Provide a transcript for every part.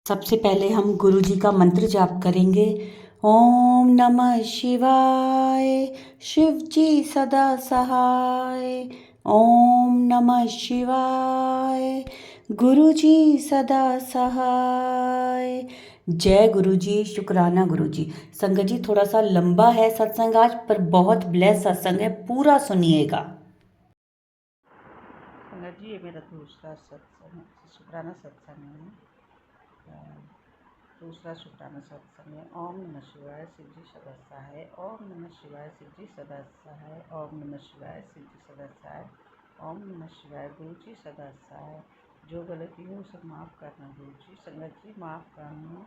सबसे पहले हम गुरु जी का मंत्र जाप करेंगे। ओम नमः शिवाय, शिव जी सदा सहाय। ओम नमः शिवाय, गुरु जी सदा सहाय। जय गुरु जी, शुक्राना गुरु जी। संगत जी, थोड़ा सा लंबा है सत्संग आज, पर बहुत ब्लेस सत्संग है, पूरा सुनिएगा। संगत जी, ये मेरा दूसरा सत्संग शुक्राना सत्संग है। दूसरा शुक्राना सत्संग है। ओम नमः शिवाय, शिव जी सदा सहाय। ओम नमः शिवाय, शिव जी सदा सहाय। ओम नमः शिवाय, शिव जी सदा सहाय। ओम नमः शिवाय, गुरु जी सदा सहाय। जो गलती हो सब माफ़ करना गुरु जी। संगत जी, माफ़ करना।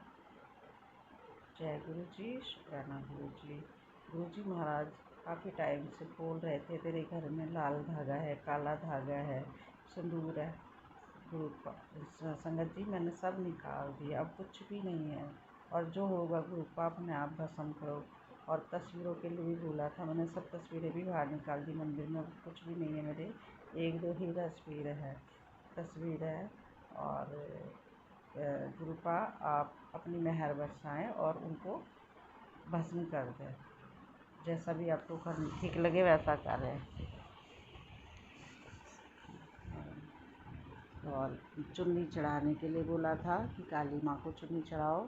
जय गुरु जी, शुक्राना गुरु जी। गुरु जी महाराज काफ़ी टाइम से बोल रहे थे तेरे घर में लाल धागा है, काला धागा है, सिंदूर है। गुरु संगत जी, मैंने सब निकाल दिया, अब कुछ भी नहीं है। और जो होगा गुरु का अपने आप भस्म करो। और तस्वीरों के लिए भी बोला था मैंने, सब तस्वीरें भी बाहर निकाल दी मंदिर में, कुछ भी नहीं है मेरे। एक दो ही तस्वीर है। और गुरु का आप अपनी मेहर बरसाएं और उनको भस्म कर दें। जैसा भी आपको ठीक लगे वैसा करें। और चुन्नी चढ़ाने के लिए बोला था कि काली माँ को चुन्नी चढ़ाओ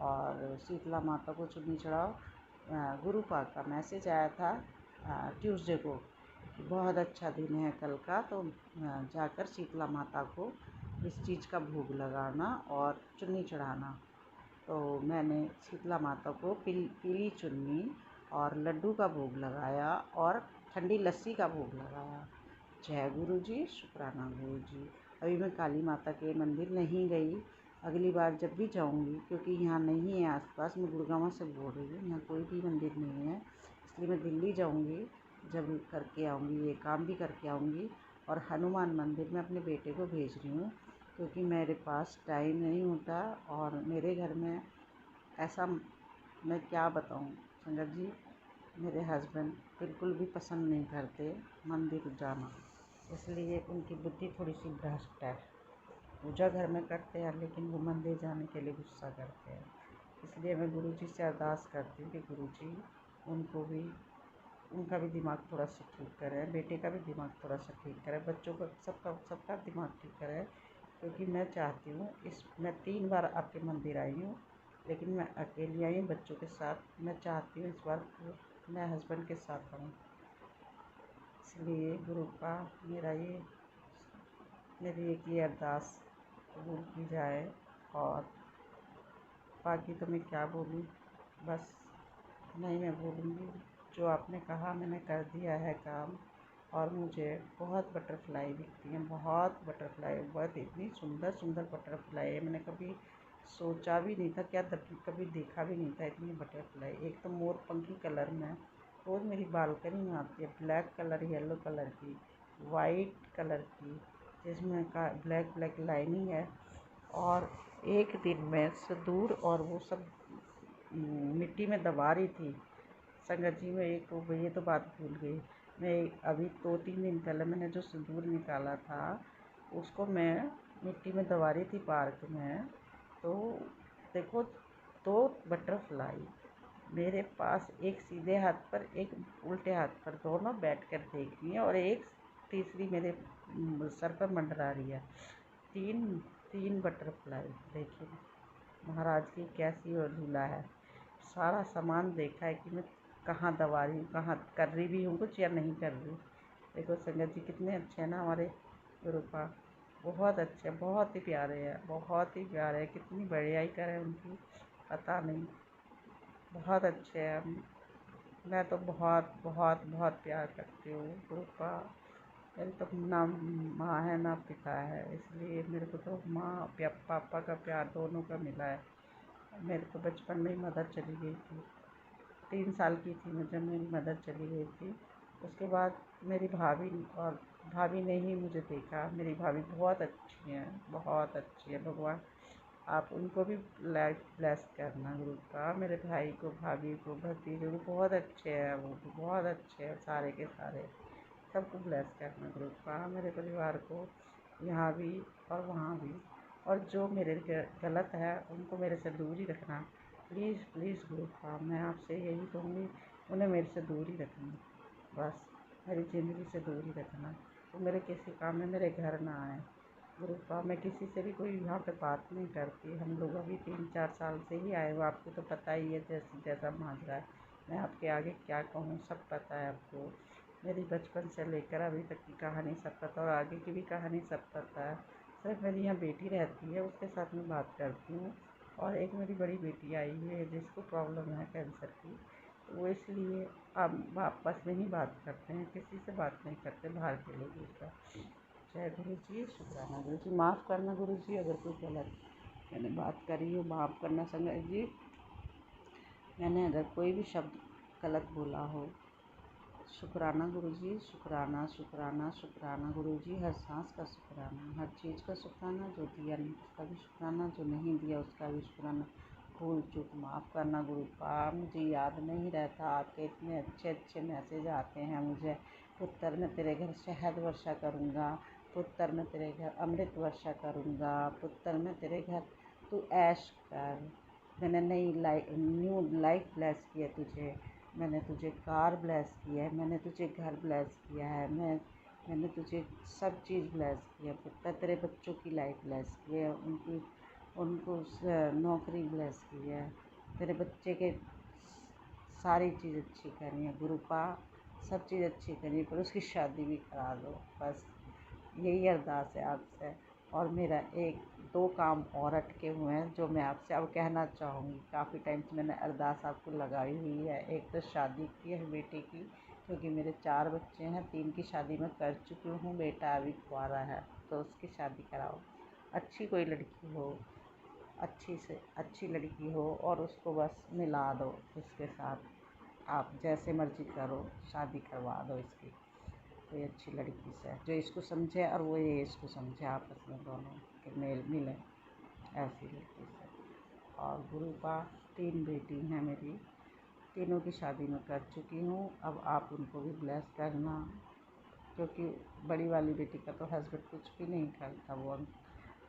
और शीतला माता को चुन्नी चढ़ाओ। गुरु पाक का मैसेज आया था ट्यूसडे को कि बहुत अच्छा दिन है कल का, तो जाकर शीतला माता को इस चीज़ का भोग लगाना और चुन्नी चढ़ाना। तो मैंने शीतला माता को पीली चुन्नी और लड्डू का भोग लगाया और ठंडी लस्सी का भोग लगाया। जय गुरु जी, शुक्राना गुरु जी। अभी मैं काली माता के मंदिर नहीं गई, अगली बार जब भी जाऊंगी, क्योंकि यहाँ नहीं है आसपास, मैं गुड़गांव से बोल रही हूँ, यहाँ कोई भी मंदिर नहीं है, इसलिए मैं दिल्ली जाऊंगी, जब करके आऊँगी, ये काम भी करके आऊँगी। और हनुमान मंदिर में अपने बेटे को भेज रही हूँ, क्योंकि मेरे पास टाइम नहीं होता। और मेरे घर में ऐसा, मैं क्या बताऊँ संगत जी, मेरे हस्बैंड बिल्कुल भी पसंद नहीं करते मंदिर जाना, इसलिए उनकी बुद्धि थोड़ी सी भ्रष्ट है। पूजा घर में करते हैं लेकिन वो मंदिर जाने के लिए गुस्सा करते हैं। इसलिए मैं गुरु जी से अरदास करती हूँ कि गुरु जी उनका भी दिमाग थोड़ा सा ठीक करें, बेटे का भी दिमाग थोड़ा सा ठीक करें, बच्चों का सबका दिमाग ठीक करें। क्योंकि मैं चाहती हूँ मैं 3 बार आपके मंदिर आई हूँ, लेकिन मैं अकेली आई हूँ बच्चों के साथ। मैं चाहती हूँ इस बार मैं हस्बैंड के साथ आऊँ। इसलिए गुरु का मेरी एक ये अरदास कबूल की जाए। और बाकी तो मैं क्या बोलूँ, बस नहीं, मैं बोलूँगी जो आपने कहा मैंने कर दिया है काम। और मुझे बहुत बटरफ्लाई दिखती हैं, बहुत बटरफ्लाई, बहुत इतनी सुंदर सुंदर बटरफ्लाई है, मैंने कभी सोचा भी नहीं था, क्या कभी देखा भी नहीं था इतनी बटरफ्लाई। एक तो मोर पंखी कलर में रोज़ मेरी बालकनी में आती है, ब्लैक कलर, येलो कलर की, वाइट कलर की, जिसमें का ब्लैक ब्लैक लाइनिंग है। और एक दिन में सिंदूर और वो सब मिट्टी में दबा रही थी। संगत जी, मैं ये तो बात भूल गई। मैं अभी 2-3 दिन पहले मैंने जो सिंदूर निकाला था, उसको मैं मिट्टी में दबा रही थी पार्क में। तो देखो, 2 बटरफ्लाई मेरे पास, एक सीधे हाथ पर, एक उल्टे हाथ पर, दोनों बैठकर देख रही हैं, और एक तीसरी मेरे सर पर मंडरा रही है। 3 बटरफ्लाई देखिए महाराज की कैसी और लीला है। सारा सामान देखा है कि मैं कहाँ दबा रही हूँ, कहाँ कर रही भी हूँ कुछ या नहीं कर रही। देखो संगत जी, कितने अच्छे हैं ना हमारे गुरु का, बहुत अच्छे, बहुत ही प्यारे हैं, बहुत ही प्यारे हैं। कितनी बढ़ियाई करें उनकी, पता नहीं, बहुत अच्छे हैं। मैं तो बहुत बहुत बहुत प्यार करती हूँ गुरु का। मेरी तो ना माँ है ना पिता है, इसलिए मेरे को तो माँ पापा का प्यार दोनों का मिला है। मेरे तो बचपन में ही मदर चली गई थी, 3 साल की थी मैं जब मेरी मदर चली गई थी। उसके बाद मेरी भाभी ने ही मुझे देखा। मेरी भाभी बहुत अच्छी हैं, बहुत अच्छी है। भगवान आप उनको भी ब्लेस करना गुरु का। मेरे भाई को, भाभी को, भतीजे को, बहुत अच्छे हैं, वो बहुत अच्छे हैं, सारे के सारे सबको ब्लेस करना गुरु का। मेरे परिवार को यहाँ भी और वहाँ भी। और जो मेरे गलत है उनको मेरे से दूर ही रखना। प्लीज़ प्लीज़ गुरु साहब, मैं आपसे यही कहूँगी, उन्हें मेरे से दूर ही रखना, बस मेरी ज़िंदगी से दूर ही रखना। तो मेरे किसी काम में मेरे घर ना आए। गुरु साहब, मैं किसी से भी कोई यहाँ पे बात नहीं करती। हम लोग अभी 3-4 साल से ही आए हो, आपको तो पता ही है जैसा माजरा है। मैं आपके आगे क्या कहूँ, सब पता है आपको। मेरी बचपन से लेकर अभी तक की कहानी सब पता, और आगे की भी कहानी सब पता है। सिर्फ मेरी यहाँ बेटी रहती है, उसके साथ मैं बात करती हूँ। और एक मेरी बड़ी बेटी आई हुई है जिसको प्रॉब्लम है कैंसर की, तो वो इसलिए अब आपस में ही बात करते हैं, किसी से बात नहीं करते बाहर के लोगों का। जय गुरु जी, शुक्राना गुरु जी, माफ़ करना गुरु जी अगर कोई गलत मैंने बात करी हो, माफ़ करना संगत जी। मैंने अगर कोई भी शब्द गलत बोला हो, शुक्राना गुरु जी, शुक्राना शुक्राना शुक्राना गुरु जी, हर सांस का शुक्राना, हर चीज़ का शुक्राना, जो दिया नहीं उसका भी शुक्राना, जो नहीं दिया उसका भी शुक्राना। भूल चूक माफ़ करना गुरु पाप, मुझे याद नहीं रहता आपके इतने अच्छे अच्छे मैसेज आते हैं मुझे। पुत्र मैं तेरे घर शहद वर्षा करूँगा, पुत्र मैं तेरे घर अमृत वर्षा करूँगा, पुत्र मैं तेरे घर तू ऐश कर। मैंने न्यू लाइफ ब्लेस की है तुझे, मैंने तुझे कार ब्लेस किया है, मैंने तुझे घर ब्लेस किया है, मैंने तुझे सब चीज़ ब्लेस किया। पुत्र तेरे बच्चों की लाइफ ब्लेस की है, उनको नौकरी ब्लेस की है, तेरे बच्चे के सारी चीज़ अच्छी करनी है गुरु पा, सब चीज़ अच्छी करनी है, पर उसकी शादी भी करा दो, बस यही अरदास है आपसे। और मेरा 1-2 काम और अटके हुए हैं जो मैं आपसे अब कहना चाहूँगी। काफ़ी टाइम से मैंने अरदास आपको लगाई हुई है। एक तो शादी की है बेटे की, क्योंकि मेरे 4 बच्चे हैं, 3 की शादी मैं कर चुकी हूँ, बेटा अभी कुंवारा है, तो उसकी शादी कराओ। अच्छी कोई लड़की हो, अच्छी से अच्छी लड़की हो, और उसको बस मिला दो इसके साथ। आप जैसे मर्ज़ी करो, शादी करवा दो इसकी कोई अच्छी लड़की से, जो इसको समझे और वो ये इसको समझे, आपस में दोनों के मेल मिले, ऐसी लड़की से। और गुरु का 3 बेटी हैं मेरी, तीनों की शादी मैं कर चुकी हूँ। अब आप उनको भी ब्लेस करना, क्योंकि बड़ी वाली बेटी का तो हस्बैंड कुछ भी नहीं करता, वो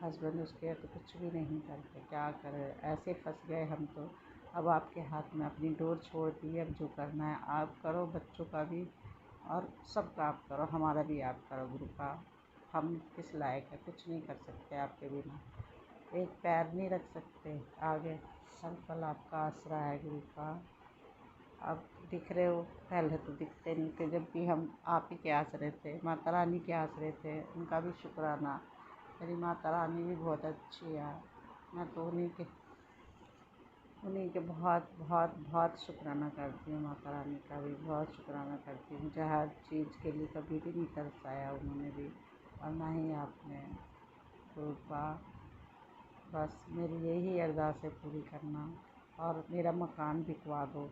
हस्बैंड उसके तो कुछ भी नहीं करते, क्या करें, ऐसे फंस गए हम तो। अब आपके हाथ में अपनी डोर छोड़ दी, अब जो करना है आप करो, बच्चों का भी और सबका आप करो, हमारा भी आप करो गुरु का। हम किस लायक है, कुछ नहीं कर सकते आपके बिना, एक पैर नहीं रख सकते आगे, हर पल आपका आसरा है गुरु का। अब दिख रहे हो, पहले तो दिखते नहीं थे, जब भी हम आप ही के आसरे थे, माता रानी के आसरे थे, उनका भी शुक्राना। मेरी माता रानी भी बहुत अच्छी है, मैं तो उन्हीं के बहुत बहुत बहुत शुक्राना करती हूँ। माता रानी का भी बहुत शुक्राना करती हूँ, मुझे हर चीज़ के लिए कभी भी नहीं तरसाया उन्होंने भी, और ना ही आपने। कृपा बस मेरी यही अरदास है पूरी करना, और मेरा मकान बिकवा दो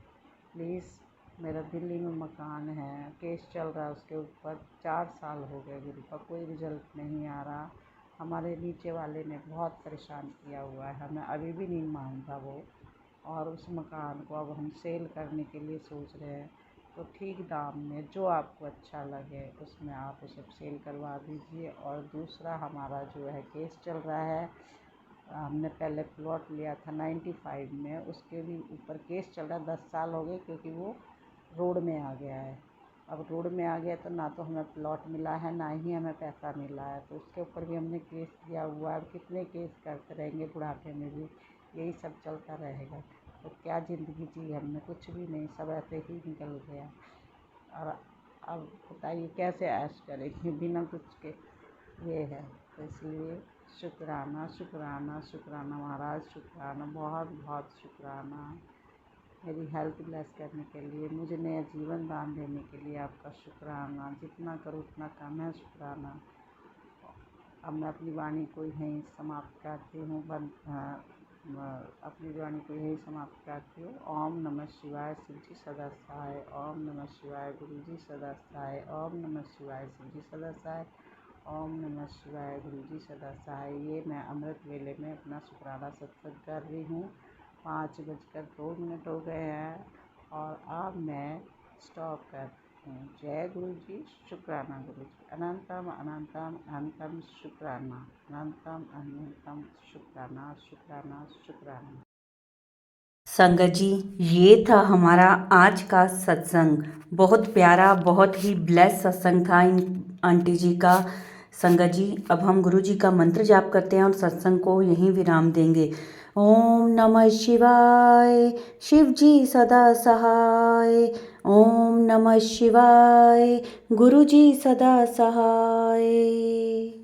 प्लीज़। मेरा दिल्ली में मकान है, केस चल रहा है उसके ऊपर, 4 साल हो गए गुरु का, कोई रिज़ल्ट नहीं आ रहा। हमारे नीचे वाले ने बहुत परेशान किया हुआ है, हमें अभी भी नहीं मानता वो, और उस मकान को अब हम सेल करने के लिए सोच रहे हैं। तो ठीक दाम में जो आपको अच्छा लगे उसमें आप उसे सेल करवा दीजिए। और दूसरा हमारा जो है केस चल रहा है, हमने पहले प्लॉट लिया था 95 में, उसके भी ऊपर केस चल रहा है, 10 साल हो गए, क्योंकि वो रोड में आ गया है। अब रोड में आ गया तो ना तो हमें प्लॉट मिला है, ना ही हमें पैसा मिला है, तो उसके ऊपर भी हमने केस किया हुआ है। अब कितने केस करते रहेंगे, बुढ़ापे में भी यही सब चलता रहेगा, तो क्या ज़िंदगी जी हमने, कुछ भी नहीं, सब ऐसे ही निकल गया। और अब बताइए कैसे ऐश करेंगे बिना कुछ के, ये है। तो इसलिए शुक्राना शुक्राना शुक्राना महाराज, शुक्राना, बहुत बहुत शुक्राना, मेरी हेल्थ ब्लेस करने के लिए, मुझे नया जीवन दान देने के लिए आपका शुक्राना। जितना करूँ उतना कम है, शुक्राना। अब मैं अपनी वाणी को यहीं समाप्त करती हूँ, अपनी वाणी को यहीं समाप्त करती हूँ। ओम नमः शिवाय, शिव जी सदा सहाय। ओम नमः शिवाय, गुरु जी सदा सहाय। ओम नमः शिवाय, शिव जी सदा सहाय। ओम नमः शिवाय, गुरु जी सदा सहाय। ये मैं अमृत वेले में अपना शुक्राना सत्संग कर रही हूँ। 5:02 हो गए हैं, और अब मैं स्टॉप कर जय गुरु जी, शुक्राना गुरु जी, अनंतम अनंतम अनंतम शुक्राना, अनंतम अनंतम शुक्राना शुक्राना शुक्राना। संगत जी, ये था हमारा आज का सत्संग। बहुत प्यारा, बहुत ही ब्लेस सत्संग था इन आंटी जी का। संगत जी, अब हम गुरु जी का मंत्र जाप करते हैं और सत्संग को यहीं विराम देंगे। ओम नमः शिवाय, शिव जी सदा सहाय। ओम नमः शिवाय, गुरु जी सदा सहाय।